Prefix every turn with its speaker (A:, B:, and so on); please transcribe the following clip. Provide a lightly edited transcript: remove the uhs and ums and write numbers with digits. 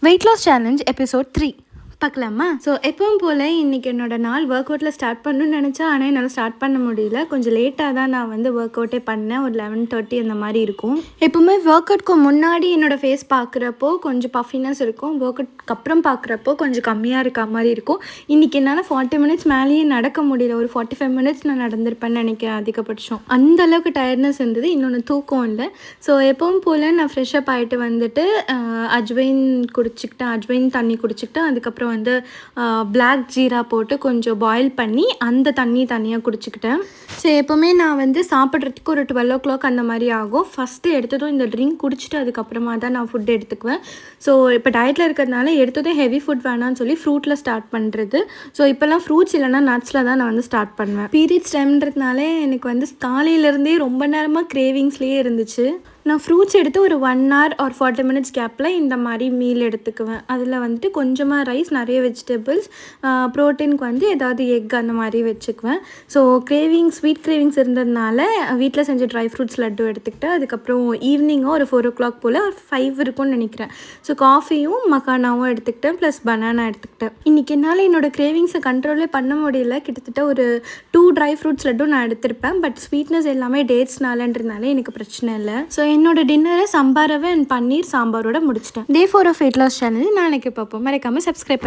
A: Weight loss challenge episode 3 பார்க்கலாமா? So எப்பவும் போல் இன்றைக்கி என்னோடய நாள் ஒர்க் அவுட்டில் ஸ்டார்ட் பண்ணணும்னு நினச்சா, ஆனால் என்னால் ஸ்டார்ட் பண்ண முடியல. கொஞ்சம் லேட்டாக தான் நான் வந்து ஒர்க் அவுட்டே பண்ணேன். ஒரு 11:30 அந்த மாதிரி இருக்கும். எப்போவுமே ஒர்க் அவுட்க்கு முன்னாடி என்னோடய ஃபேஸ் பார்க்குறப்போ கொஞ்சம் பஃபினஸ் இருக்கும். ஒர்க் அவுட்க்கு அப்புறம் பார்க்குறப்போ கொஞ்சம் கம்மியாக இருக்க மாதிரி இருக்கும். இன்றைக்கி என்னால் 40 மினிட்ஸ் மேலேயே நடக்க முடியல. ஒரு 45 மினிட்ஸ் நான் நடந்திருப்பேன்னு நினைக்கிறேன் அதிகபட்சம். அந்தளவுக்கு டயர்ட்னஸ் இருந்தது. இன்னொன்று தூக்கம் இல்லை. ஸோ எப்பவும் போல் நான் ஃப்ரெஷ்ஷப் ஆகிட்டு வந்துட்டு அஜ்வைன் குடிச்சிக்கிட்டேன். அஜ்வைன் தண்ணி குடிச்சிக்கிட்டேன். அதுக்கப்புறம் வந்து பிளாக் ஜீரா போட்டு கொஞ்சம் பாயில் பண்ணி அந்த தண்ணி தனியாக குடிச்சிக்கிட்டேன். ஸோ எப்போவுமே நான் வந்து சாப்பிட்றதுக்கு ஒரு 12 o'clock அந்த மாதிரி ஆகும். ஃபஸ்ட்டு எடுத்ததும் இந்த ட்ரிங்க் குடிச்சிட்டு அதுக்கப்புறமா தான் நான் ஃபுட் எடுத்துக்குவேன். ஸோ இப்போ டயட்டில் இருக்கிறதுனால எடுத்ததும் ஹெவி ஃபுட் வேணான்னு சொல்லி ஃப்ரூட்டில் ஸ்டார்ட் பண்ணுறது. ஸோ இப்போல்லாம் ஃப்ரூட்ஸ் இல்லைனா நட்ஸில் தான் நான் வந்து ஸ்டார்ட் பண்ணுவேன். பீரியட்ஸ் டைம்ன்றதுனால எனக்கு வந்து காலையிலேருந்தே ரொம்ப நேரமாக கிரேவிங்ஸ்லேயே இருந்துச்சு. நான் ஃப்ரூட்ஸ் எடுத்து ஒரு 1 hour or 40 minutes கேப்பில் இந்த மாதிரி மீல் எடுத்துக்குவேன். அதில் வந்துட்டு கொஞ்சமாக ரைஸ், நிறைய வெஜிடபிள்ஸ், ப்ரோட்டீனுக்கு வந்து ஏதாவது எக் அந்த மாதிரி வச்சுக்குவேன். ஸோ ஸ்வீட் கிரேவிங்ஸ் இருந்ததுனால வீட்டில் செஞ்ச ட்ரை ஃப்ரூட்ஸ் லட்டு எடுத்துக்கிட்டேன். அதுக்கப்புறம் ஈவினிங்காக ஒரு 4 o'clock போல் ஒரு 5 இருக்கும்னு நினைக்கிறேன். ஸோ காஃபியும் மக்கானாவும் எடுத்துக்கிட்டேன், ப்ளஸ் பனானா எடுத்துக்கிட்டேன். இன்றைக்கி என்னால் என்னோடய கிரேவிங்ஸை கண்ட்ரோலே பண்ண முடியல. கிட்டத்தட்ட ஒரு 2 ட்ரை ஃப்ரூட்ஸ் லட்டும் நான் எடுத்திருப்பேன். பட் ஸ்வீட்னஸ் எல்லாமே டேட்ஸ்னாலன்றதுனால எனக்கு பிரச்சனை இல்லை. ஸோ என்னோட டின்னரை சம்பாரவை அண்ட் பன்னீர் சாம்பாரோட முடிச்சிட்டேன். Day 4 of weight loss channel நாளைக்கு பார்ப்போம். மறக்காமல் சப்ஸ்கிரைப் பண்ணி